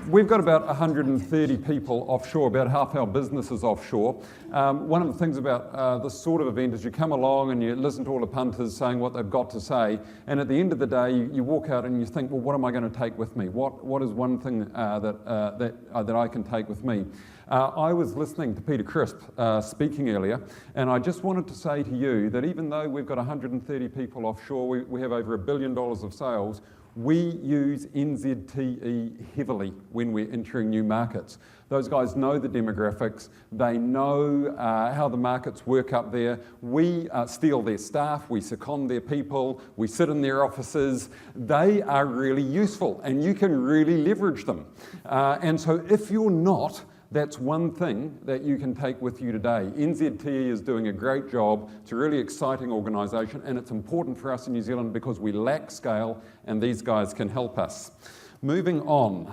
We've got about 130 people offshore, about half our business is offshore. One of the things about this sort of event is you come along and you listen to all the punters saying what they've got to say, and at the end of the day you walk out and you think, well, what am I going to take with me? What is one thing that I can take with me? I was listening to Peter Crisp speaking earlier, and I just wanted to say to you that even though we've got 130 people offshore, we have over $1 billion of sales, we use NZTE heavily when we're entering new markets. Those guys know the demographics, they know how the markets work up there. We steal their staff, we second their people, we sit in their offices. They are really useful and you can really leverage them. And so if you're not, that's one thing that you can take with you today. NZTE is doing a great job. It's a really exciting organisation, and it's important for us in New Zealand because we lack scale, and these guys can help us. Moving on.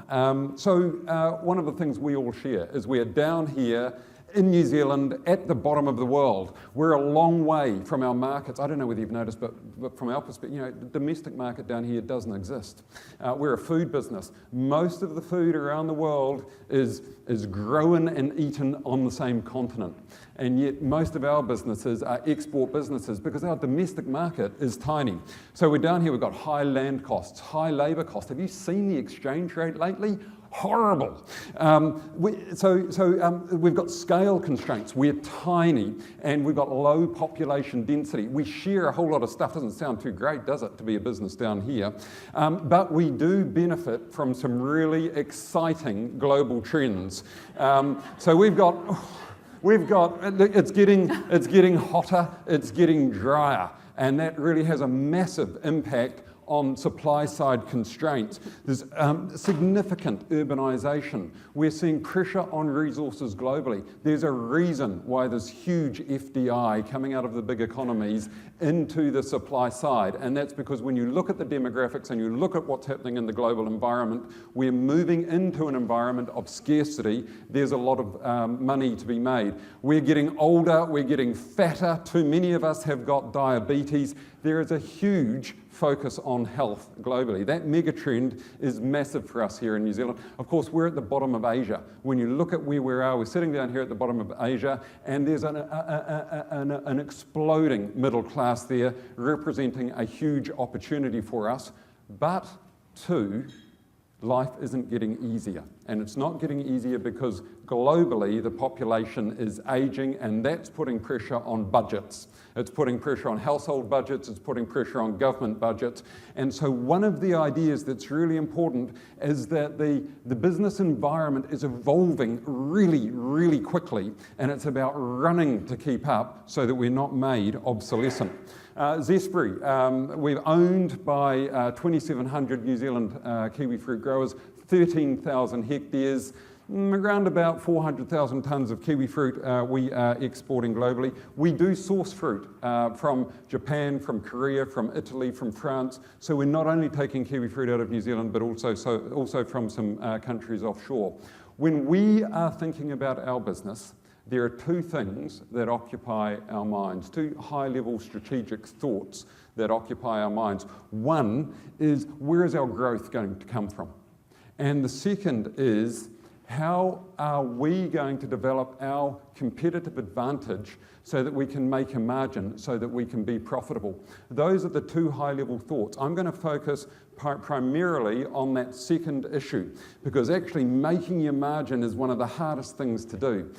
One of the things we all share is we're down here in New Zealand at the bottom of the world. We're a long way from our markets. I don't know whether you've noticed, but from our perspective, the domestic market down here doesn't exist. We're a food business. Most of the food around the world is grown and eaten on the same continent. And yet most of our businesses are export businesses because our domestic market is tiny. So we're down here, we've got high land costs, high labour costs. Have you seen the exchange rate lately? Horrible. We've got scale constraints. We're tiny and we've got low population density. We share a whole lot of stuff. Doesn't sound too great, does it, to be a business down here? But we do benefit from some really exciting global trends. It's getting hotter, it's getting drier, and that really has a massive impact on supply-side constraints. There's significant urbanisation. We're seeing pressure on resources globally. There's a reason why there's huge FDI coming out of the big economies into the supply side, and that's because when you look at the demographics and you look at what's happening in the global environment, we're moving into an environment of scarcity. There's a lot of money to be made. We're getting older, we're getting fatter. Too many of us have got diabetes. There is a huge focus on health globally. That mega trend is massive for us here in New Zealand. Of course, we're at the bottom of Asia. When you look at where we are, we're sitting down here at the bottom of Asia, and there's an exploding middle class there, representing a huge opportunity for us. But two, life isn't getting easier. And it's not getting easier because globally the population is aging, and that's putting pressure on budgets. It's putting pressure on household budgets, it's putting pressure on government budgets. And so one of the ideas that's really important is that the business environment is evolving really, really quickly, and it's about running to keep up so that we're not made obsolescent. Zespri, we're owned by 2,700 New Zealand kiwi fruit growers, 13,000 hectares, around about 400,000 tonnes of kiwi fruit we are exporting globally. We do source fruit from Japan, from Korea, from Italy, from France. So we're not only taking kiwi fruit out of New Zealand, but also from some countries offshore. When we are thinking about our business, there are two things that occupy our minds, two high-level strategic thoughts that occupy our minds. One is, where is our growth going to come from? And the second is, how are we going to develop our competitive advantage so that we can make a margin, so that we can be profitable? Those are the two high-level thoughts. I'm going to focus primarily on that second issue, because actually making your margin is one of the hardest things to do.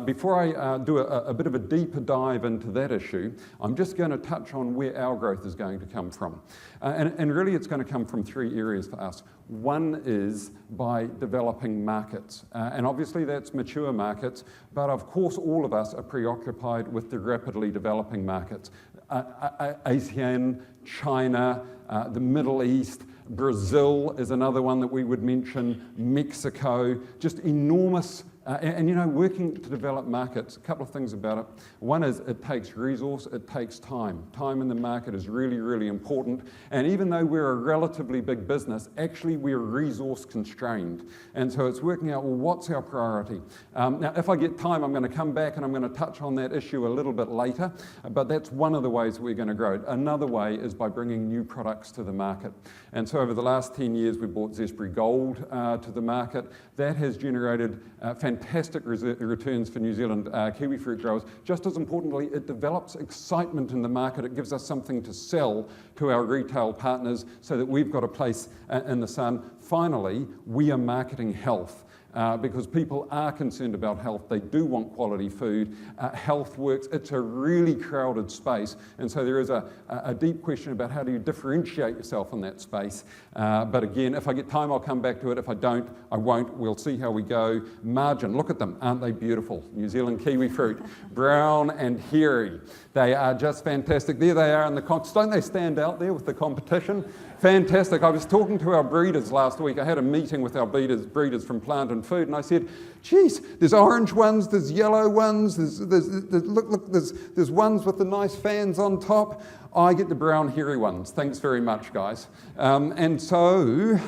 Before I do a bit of a deeper dive into that issue, I'm just going to touch on where our growth is going to come from. And really it's going to come from three areas for us. One is by developing markets, and obviously that's mature markets, but of course all of us are preoccupied with the rapidly developing markets. ASEAN, China, the Middle East, Brazil is another one that we would mention, Mexico, just enormous And you know, working to develop markets, a couple of things about it. One is it takes resource, it takes time. Time in the market is really, really important. And even though we're a relatively big business, actually we're resource constrained. And so it's working out, well, what's our priority? Now, if I get time, I'm going to come back and I'm going to touch on that issue a little bit later, but that's one of the ways we're going to grow it. Another way is by bringing new products to the market. And so over the last 10 years, we brought Zespri Gold to the market. That has generated fantastic returns for New Zealand kiwi fruit growers. Just as importantly, it develops excitement in the market. It gives us something to sell to our retail partners so that we've got a place in the sun. Finally, we are marketing health. Because people are concerned about health. They do want quality food. Health works. It's a really crowded space. And so there is a deep question about how do you differentiate yourself in that space. But again, if I get time, I'll come back to it. If I don't, I won't. We'll see how we go. Margin, look at them. Aren't they beautiful? New Zealand kiwi fruit. Brown and hairy. They are just fantastic. There they are in the contest. Don't they stand out there with the competition? Fantastic. I was talking to our breeders last week. I had a meeting with our breeders from Plant and Food, and I said, geez, there's orange ones, there's yellow ones, there's ones with the nice fans on top. I get the brown hairy ones. Thanks very much, guys. And so,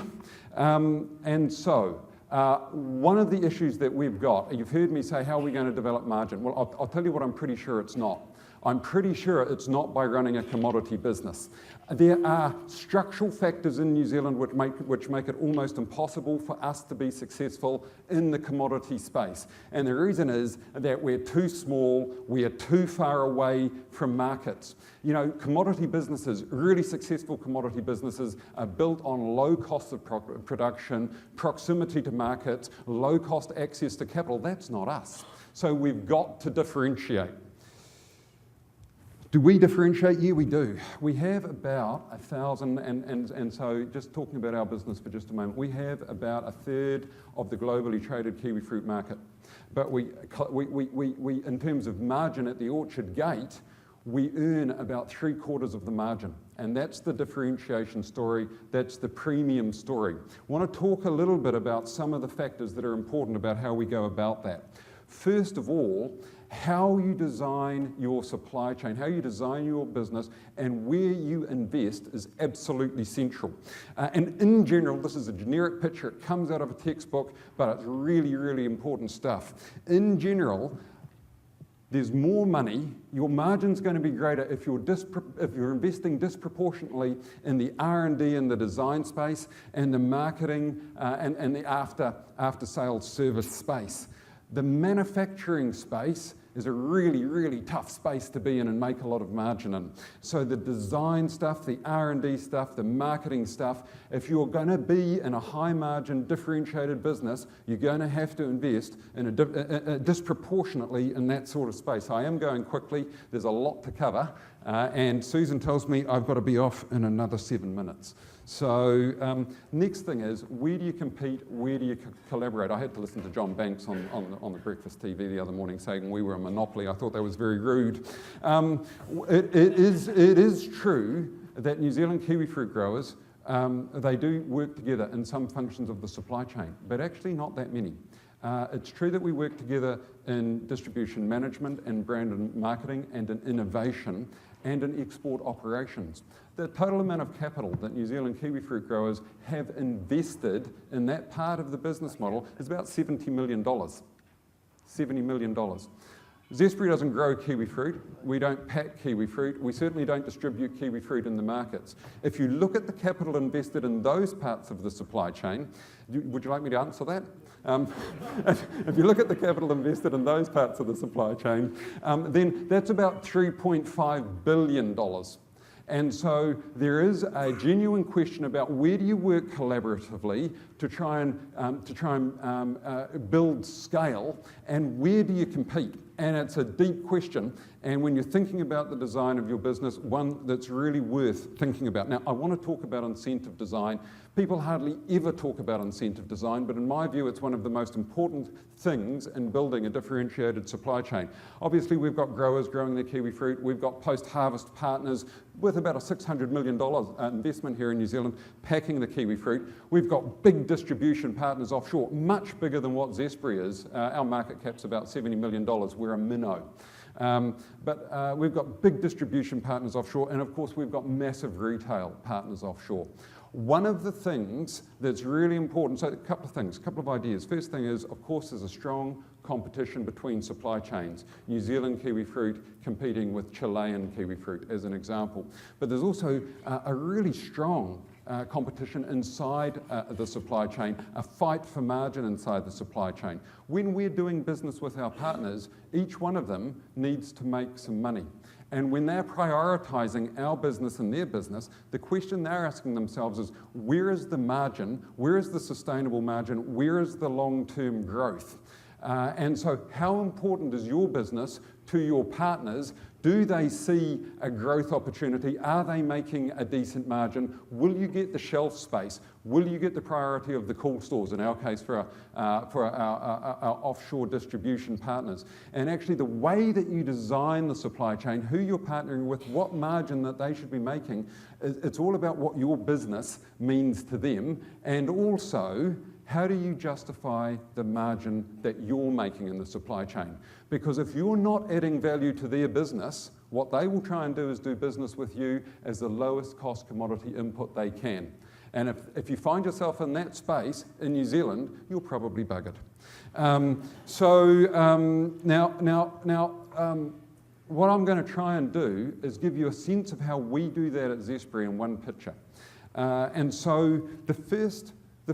one of the issues that we've got, you've heard me say, how are we going to develop margin? Well, I'll tell you what I'm pretty sure it's not. I'm pretty sure it's not by running a commodity business. There are structural factors in New Zealand which make it almost impossible for us to be successful in the commodity space. And the reason is that we're too small, we are too far away from markets. You know, commodity businesses, really successful commodity businesses, are built on low cost of production, proximity to markets, low cost access to capital. That's not us. So we've got to differentiate. Do we differentiate? Yeah, we do. We have about 1,000, and so just talking about our business for just a moment, we have about a third of the globally traded kiwi fruit market. But we in terms of margin at the orchard gate, we earn about 3/4 of the margin. And that's the differentiation story, that's the premium story. I want to talk a little bit about some of the factors that are important about how we go about that. First of all, how you design your supply chain, how you design your business, and where you invest is absolutely central. And in general, this is a generic picture, it comes out of a textbook, but it's really, really important stuff. In general, there's more money, your margin's going to be greater if you're investing disproportionately in the R&D and the design space and the marketing and the after-sales service space. The manufacturing space is a really, really tough space to be in and make a lot of margin in. So the design stuff, the R&D stuff, the marketing stuff, if you're going to be in a high margin differentiated business, you're going to have to invest in disproportionately in that sort of space. I am going quickly, there's a lot to cover, and Susan tells me I've got to be off in another 7 minutes. So next thing is, where do you compete, where do you collaborate? I had to listen to John Banks on the breakfast TV the other morning saying we were a monopoly. I thought that was very rude. It is true that New Zealand kiwi fruit growers, they do work together in some functions of the supply chain, but actually not that many. It's true that we work together in distribution management and brand and marketing and in innovation and in export operations. The total amount of capital that New Zealand kiwi fruit growers have invested in that part of the business model is about $70 million. $70 million. Zespri doesn't grow kiwi fruit, we don't pack kiwi fruit, we certainly don't distribute kiwi fruit in the markets. If you look at the capital invested in those parts of the supply chain, would you like me to answer that? If you look at the capital invested in those parts of the supply chain, then that's about $3.5 billion. And so there is a genuine question about where do you work collaboratively to try and build scale, and where do you compete? And it's a deep question, and when you're thinking about the design of your business, one that's really worth thinking about. Now, I want to talk about incentive design. People hardly ever talk about incentive design, but in my view, it's one of the most important things in building a differentiated supply chain. Obviously, we've got growers growing their kiwi fruit. We've got post-harvest partners with about a $600 million investment here in New Zealand packing the kiwi fruit. We've got big distribution partners offshore, much bigger than what Zespri is. Our market cap's about $70 million. We're a minnow. But we've got big distribution partners offshore, and of course we've got massive retail partners offshore. One of the things that's really important, so a couple of ideas. First thing is, of course, there's a strong competition between supply chains. New Zealand kiwi fruit competing with Chilean kiwi fruit as an example. But there's also a really strong competition inside the supply chain, a fight for margin inside the supply chain. When we're doing business with our partners, each one of them needs to make some money. And when they're prioritising our business and their business, the question they're asking themselves is, where is the margin? Where is the sustainable margin? Where is the long-term growth? And so how important is your business to your partners? Do they see a growth opportunity? Are they making a decent margin? Will you get the shelf space? Will you get the priority of the cool stores, in our case for our offshore distribution partners? And actually the way that you design the supply chain, who you're partnering with, what margin that they should be making, it's all about what your business means to them, and also how do you justify the margin that you're making in the supply chain? Because if you're not adding value to their business, what they will try and do is do business with you as the lowest cost commodity input they can. And if you find yourself in that space in New Zealand, you're probably buggered. What I'm going to try and do is give you a sense of how we do that at Zespri in one picture. And so the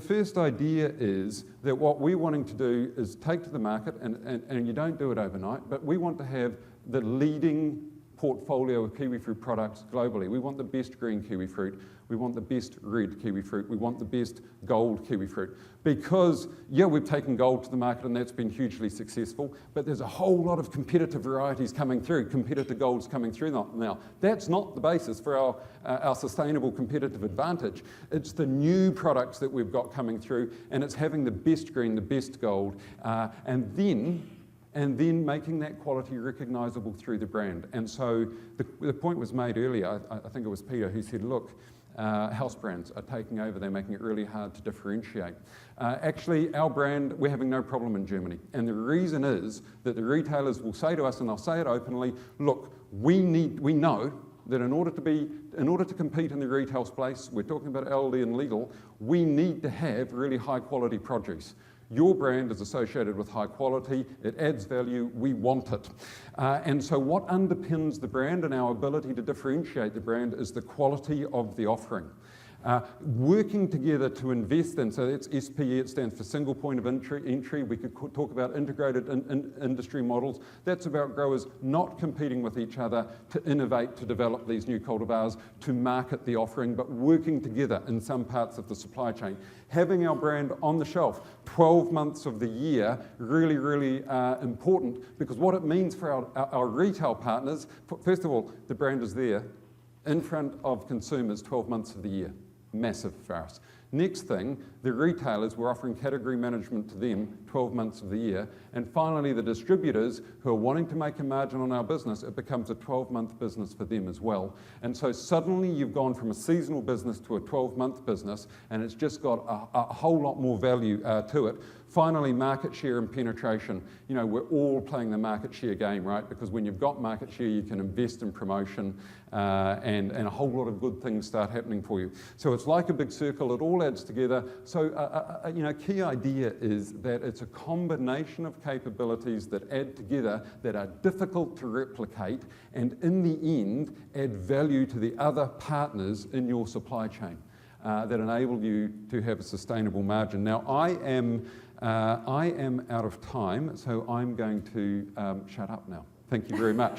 first idea is that what we're wanting to do is take to the market, and you don't do it overnight, but we want to have the leading portfolio of kiwi fruit products globally. We want the best green kiwi fruit. We want the best red kiwi fruit. We want the best gold kiwi fruit. Because, yeah, we've taken gold to the market and that's been hugely successful, but there's a whole lot of competitive varieties coming through, competitive golds coming through now. That's not the basis for our sustainable competitive advantage. It's the new products that we've got coming through, and it's having the best green, the best gold, and then making that quality recognisable through the brand. And so the point was made earlier, I think it was Peter who said, look, house brands are taking over, they're making it really hard to differentiate. Actually, our brand, we're having no problem in Germany. And the reason is that the retailers will say to us, and they'll say it openly, look, we know that in order to compete in the retail space, we're talking about LD and legal, we need to have really high quality produce. Your brand is associated with high quality, it adds value, we want it. And so what underpins the brand and our ability to differentiate the brand is the quality of the offering. Working together to invest in, so that's SPE, it stands for single point of entry. We could talk about integrated industry models. That's about growers not competing with each other to innovate, to develop these new cultivars, to market the offering, but working together in some parts of the supply chain. Having our brand on the shelf 12 months of the year, really, really important, because what it means for our retail partners, first of all, the brand is there in front of consumers 12 months of the year. Massive for us. Next thing, the retailers, we're offering category management to them 12 months of the year. And finally, the distributors who are wanting to make a margin on our business, it becomes a 12-month business for them as well. And so suddenly you've gone from a seasonal business to a 12-month business, and it's just got a whole lot more value to it. Finally, market share and penetration. You know, we're all playing the market share game, right? Because when you've got market share, you can invest in promotion and a whole lot of good things start happening for you. So it's like a big circle, it all adds together. So, key idea is that it's a combination of capabilities that add together that are difficult to replicate and in the end add value to the other partners in your supply chain that enable you to have a sustainable margin. Now, I am out of time, so I'm going to shut up now. Thank you very much.